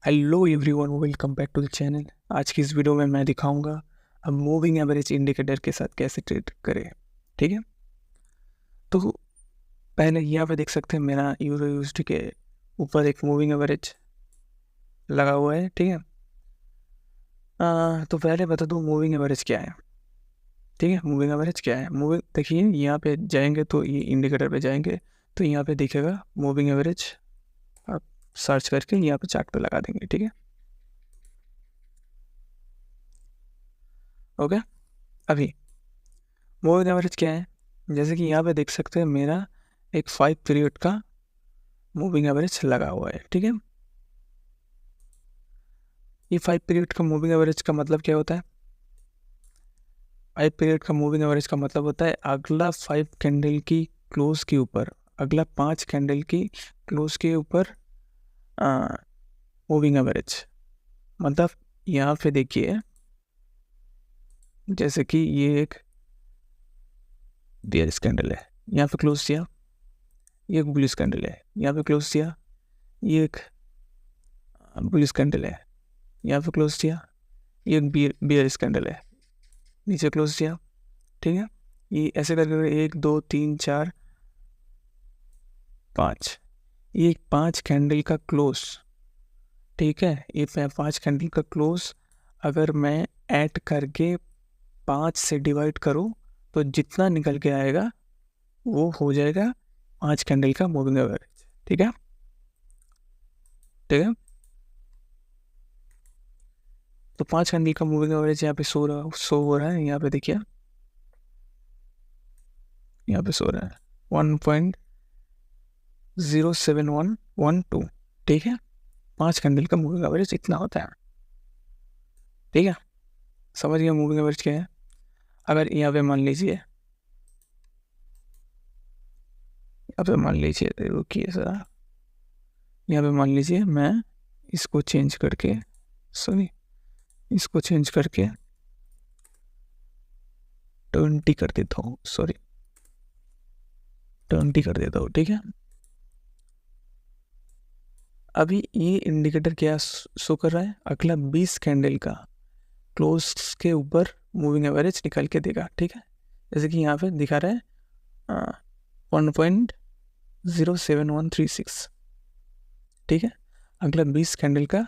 Hello everyone, welcome back to the channel. आज की इस वीडियो में मैं दिखाऊंगा अब मूविंग एवरेज इंडिकेटर के साथ कैसे ट्रेड करें। ठीक है, तो पहले यहाँ पे देख सकते हैं मेरा यूरो यूएसडी के ऊपर एक मूविंग एवरेज लगा हुआ है। ठीक है, तो पहले बता दूँ मूविंग एवरेज क्या है। ठीक है, मूविंग एवरेज क्या है। मूविंग देखिए, यहाँ पे जाएंगे तो ये इंडिकेटर पे जाएंगे तो यहाँ पे दिखेगा मूविंग एवरेज। आप सर्च करके यहाँ पे चार्ट पे लगा देंगे। ठीक है, ओके। अभी मूविंग एवरेज क्या है, जैसे कि यहाँ पे देख सकते हैं मेरा एक 5 पीरियड का मूविंग एवरेज लगा हुआ है। ठीक है, ये 5 पीरियड का मूविंग एवरेज का मतलब क्या होता है। 5 पीरियड का मूविंग एवरेज का मतलब होता है अगला 5 कैंडल की क्लोज के ऊपर, अगला 5 कैंडल की क्लोज के ऊपर मूविंग एवरेज। मतलब यहाँ पे देखिए, जैसे कि ये एक बियरिश कैंडल है, यहाँ पे क्लोज किया, ये एक बुलिश कैंडल है, यहाँ पे क्लोज किया, ये एक बुलिश कैंडल है, यहाँ पे क्लोज किया, ये एक बियरिश कैंडल है, नीचे क्लोज किया। ठीक है, ये ऐसे करके 1 2 3 4 5, ये 5 कैंडल का क्लोज। ठीक है, ये 5 कैंडल का क्लोज अगर मैं ऐड करके 5 से डिवाइड करूँ तो जितना निकल के आएगा वो हो जाएगा 5 कैंडल का मूविंग एवरेज। ठीक है, ठीक है, तो 5 कैंडल का मूविंग एवरेज यहाँ पे शो हो रहा है। यहाँ पे देखिए, यहाँ पे शो रहा है 1.07112। ठीक है, 5 कैंडल का मूविंग एवरेज इतना होता है। ठीक है, समझ गया मूविंग एवरेज क्या है। अगर यहाँ पे मान लीजिए, रुकिए सर, यहाँ पे मान लीजिए मैं इसको चेंज करके, सॉरी, इसको चेंज करके 20 कर देता हूँ, सॉरी 20 कर देता हूँ। ठीक है, अभी ये इंडिकेटर क्या शो कर रहा है, अगला 20 कैंडल का क्लोज के ऊपर मूविंग एवरेज निकल के देगा। ठीक है, जैसे कि यहाँ पे दिखा रहा है 1.07136। ठीक है, अगला 20 कैंडल का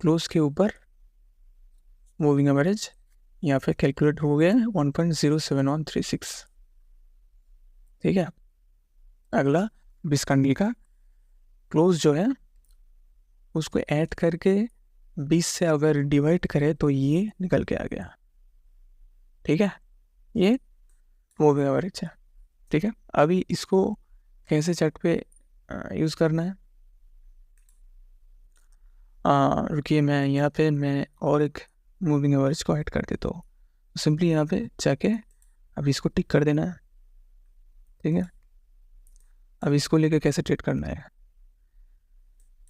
क्लोज के ऊपर मूविंग एवरेज यहाँ पे कैलकुलेट हो गया है 1.07136। ठीक है, अगला 20 कैंडल का क्लोज जो है उसको ऐड करके 20 से अगर डिवाइड करें तो ये निकल के आ गया। ठीक है, ये मूविंग एवरेज है। ठीक है, अभी इसको कैसे चार्ट पे यूज़ करना है, रुकिए, मैं और एक मूविंग एवरेज को ऐड कर देता हूँ। सिंपली यहाँ पे जाके अब इसको टिक कर देना है। ठीक है, अब इसको लेके कैसे ट्रेड करना है,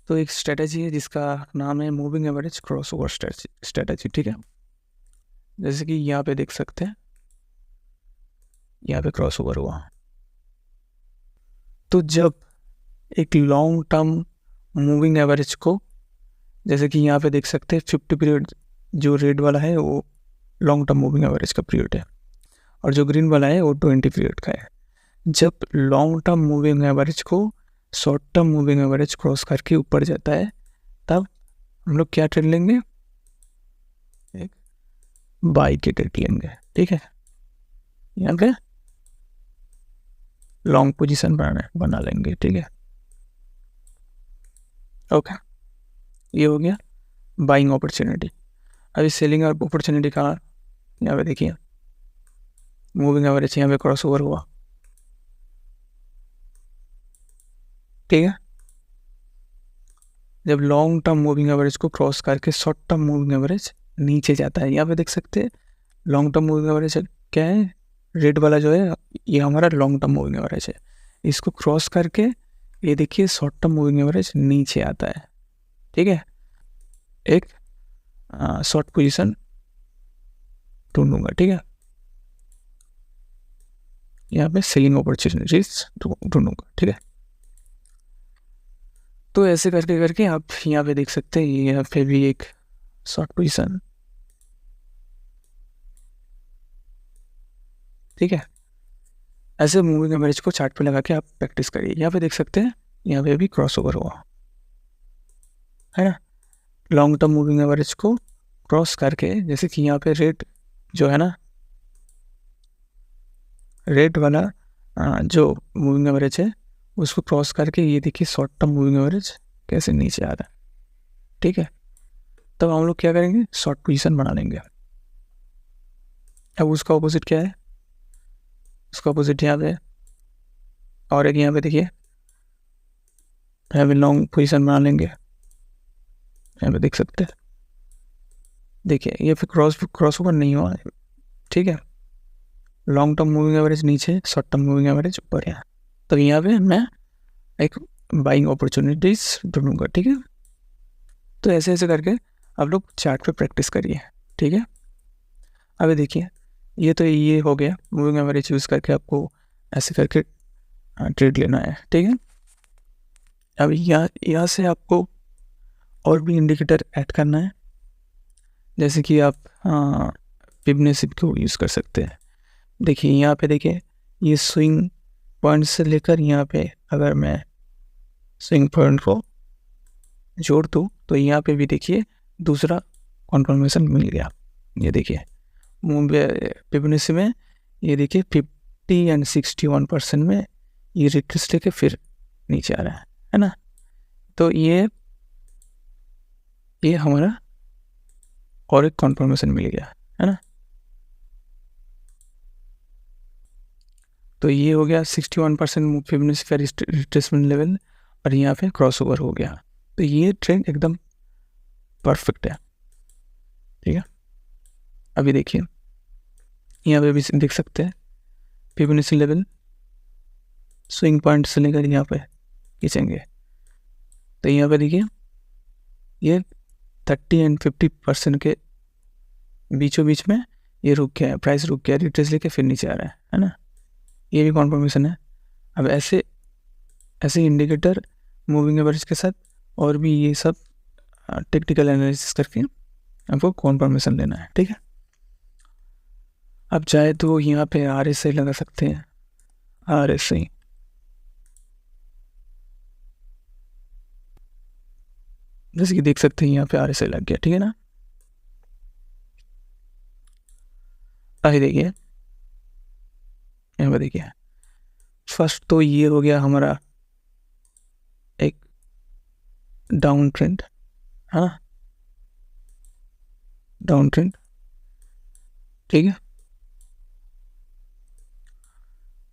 तो एक स्ट्रेटजी है जिसका नाम है moving average cross over strategy. ठीक है, जैसे कि यहाँ पे देख सकते हैं, यहाँ पे क्रॉस ओवर हुआ, तो जब एक लॉन्ग टर्म मूविंग एवरेज को, जैसे कि यहाँ पे देख सकते हैं 50 पीरियड जो रेड वाला है वो लॉन्ग टर्म मूविंग एवरेज का पीरियड है, और जो ग्रीन वाला है वो 20 पीरियड का है। जब लॉन्ग टर्म मूविंग एवरेज को short term moving average cross करके ऊपर जाता है तब हम लोग क्या ट्रेड लेंगे, एक बाई के ट्रेड लेंगे। ठीक है, यहाँ पे लॉन्ग पोजीशन बना लेंगे। ठीक है, ओके, ये हो गया बाइंग अपॉर्चुनिटी। अभी सेलिंग अपॉर्चुनिटी का यहाँ पे देखिए, मूविंग एवरेज यहाँ पे क्रॉस ओवर हुआ। ठीक है, जब लॉन्ग टर्म मूविंग एवरेज को क्रॉस करके शॉर्ट टर्म मूविंग एवरेज नीचे जाता है, यहाँ पे देख सकते हैं लॉन्ग टर्म मूविंग एवरेज क्या है, रेड वाला जो है ये हमारा लॉन्ग टर्म मूविंग एवरेज है। इसको क्रॉस करके ये देखिए शॉर्ट टर्म मूविंग एवरेज नीचे आता है। ठीक है, एक शॉर्ट पोजीशन ढूंढूंगा। ठीक है, यहाँ पे सेलिंग अपॉर्चुनिटीज ढूंढूंगा। ठीक है, तो ऐसे करके करके आप यहाँ पे देख सकते हैं, यहाँ पे भी एक शॉर्ट पोजीशन, ठीक है। ऐसे मूविंग एवरेज को चार्ट पे लगा के आप प्रैक्टिस करिए। यहाँ पे देख सकते हैं, यहाँ पे भी क्रॉस ओवर हुआ है ना। लॉन्ग टर्म मूविंग एवरेज को क्रॉस करके, जैसे कि यहाँ पे रेट जो है ना, रेट वाला जो मूविंग एवरेज है उसको क्रॉस करके ये देखिए शॉर्ट टर्म मूविंग एवरेज कैसे नीचे आ रहा है, ठीक है। तब हम लोग क्या करेंगे, शॉर्ट पोजीशन बना लेंगे। अब उसका ऑपोजिट क्या है, उसका ऑपोजिट यहाँ पे, और एक यहाँ पे देखिए, यहाँ पे लॉन्ग पोजीशन बना लेंगे। यहाँ पे देख सकते हैं, देखिए ये फिर क्रॉस ओवर नहीं हुआ, ठीक है। लॉन्ग टर्म मूविंग एवरेज नीचे, शॉर्ट टर्म मूविंग एवरेज ऊपर है। तो यहाँ पे मैं एक बाइंग अपॉर्चुनिटीज ढूंढूंगा, ठीक है। तो ऐसे ऐसे करके आप लोग चार्ट पे प्रैक्टिस करिए, ठीक है। अभी देखिए, ये तो ये हो गया, मूविंग एवरेज यूज़ करके आपको ऐसे करके ट्रेड लेना है, ठीक है। अब यहाँ से आपको और भी इंडिकेटर ऐड करना है, जैसे कि आप फिबोनाची को यूज़ कर सकते हैं। देखिए यहाँ पे देखिए, ये स्विंग पॉइंट से लेकर यहाँ पे अगर मैं स्विंग पॉइंट को जोड़ दूँ तो यहाँ पे भी देखिए दूसरा कन्फर्मेशन मिल गया। ये देखिए फिबोनाची में ये देखिए 50 एंड 61% में ये रिट्रेस लेके फिर नीचे आ रहा है ना। तो ये हमारा और एक कन्फर्मेशन मिल गया है ना। तो ये हो गया 61% फिबोनाची का रिट्रेसमेंट लेवल, और यहाँ पे क्रॉस ओवर हो गया। तो ये ट्रेंड एकदम परफेक्ट है, ठीक है। अभी देखिए यहाँ पे भी देख सकते हैं, फिबोनाची लेवल स्विंग पॉइंट से लेकर यहाँ पे खींचेंगे तो यहाँ पे देखिए ये 30 एंड 50% के बीचों बीच में ये रुक गया है, प्राइस रुक गया, रिट्रेस लेके फिर नीचे आ रहा है ना। ये भी कॉन्फर्मेशन है। अब ऐसे इंडिकेटर मूविंग एवरेज के साथ और भी ये सब टेक्निकल एनालिसिस करके आपको कॉन्फर्मेशन लेना है, ठीक है। अब चाहे तो यहाँ पे RSI लगा सकते हैं, RSI जैसे कि देख सकते हैं यहाँ पे RSI लग गया, ठीक है ना। आगे देखिए, यहाँ पे देखिए, फर्स्ट तो ये हो गया हमारा एक डाउन ट्रेंड, है ना, डाउन ट्रेंड, ठीक है।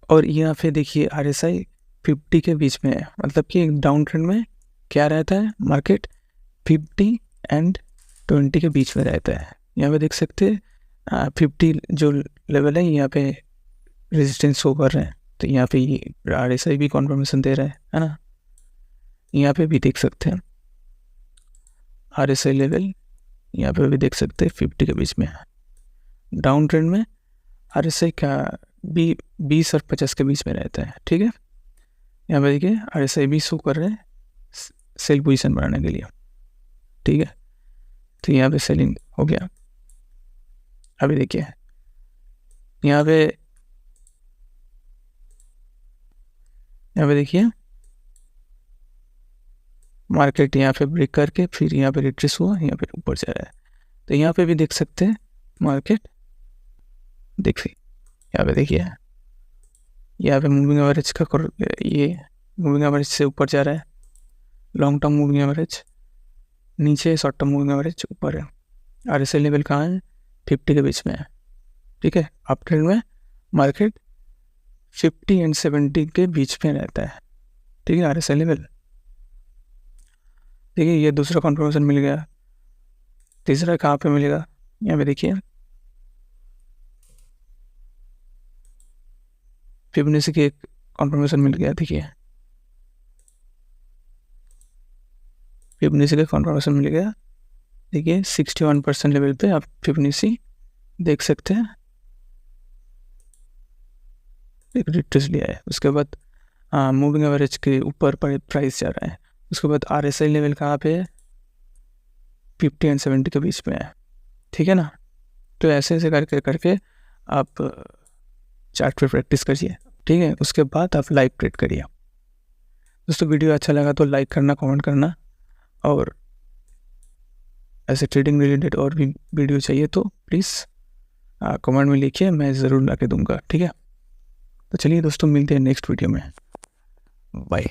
और यहाँ पे देखिए RSI 50 के बीच में है, मतलब कि डाउन ट्रेंड में क्या रहता है, मार्केट 50 एंड 20 के बीच में रहता है। यहाँ पे देख सकते हैं 50 जो लेवल है यहाँ पे रेजिस्टेंस शो कर रहे हैं, तो यहाँ पे RSI भी कॉन्फर्मेशन दे रहा है ना। यहाँ पे भी देख सकते हैं RSI लेवल, यहाँ पे भी देख सकते हैं 50 के बीच में है। डाउन ट्रेंड में RSI का 20 और 50 के बीच में रहता है, ठीक है। यहाँ पे देखिए RSI भी शो कर रहे हैं सेल पोजीशन बनाने के लिए, ठीक है। तो यहाँ पे सेलिंग हो गया। अभी देखिए यहाँ पे देखिए मार्केट यहाँ पे ब्रेक करके फिर यहाँ पे रिट्रेस हुआ, यहाँ पे ऊपर जा रहा है। तो यहाँ पे भी देख सकते हैं मार्केट, देखिए यहाँ पे देखिए, यहाँ पे मूविंग एवरेज का ये मूविंग एवरेज से ऊपर जा रहा है, लॉन्ग टर्म मूविंग एवरेज नीचे, शॉर्ट टर्म मूविंग एवरेज ऊपर है। RSI लेवल कहाँ है, 50 के बीच में है, ठीक है। अप ट्रेंड में मार्केट 50 एंड 70 के बीच में रहता है, ठीक है। RSI लेवल देखिए, ये दूसरा कॉन्फर्मेशन मिल गया। तीसरा कहाँ पे मिलेगा, यहाँ पे देखिए फिबोनाची की एक कॉन्फर्मेशन मिल गया। देखिए फिबोनाची का कॉन्फर्मेशन मिल गया, देखिए 61% लेवल पे आप फिबोनाची देख सकते हैं, एक रिट्रेस लिया है। उसके बाद मूविंग एवरेज के ऊपर प्राइस जा रहा है, उसके बाद RSI लेवल कहाँ पे है, 50 एंड 70 के बीच में है, ठीक है ना। तो ऐसे ऐसे करके करके आप चार्ट पे प्रैक्टिस करिए, ठीक है। उसके बाद आप लाइव ट्रेड करिए। दोस्तों वीडियो अच्छा लगा तो लाइक करना, कमेंट करना, और ऐसे ट्रेडिंग रिलेटेड और भी वीडियो चाहिए तो प्लीज़ कमेंट में लिखिए, मैं ज़रूर ला के दूँगा, ठीक है। तो चलिए दोस्तों, मिलते हैं नेक्स्ट वीडियो में, बाय।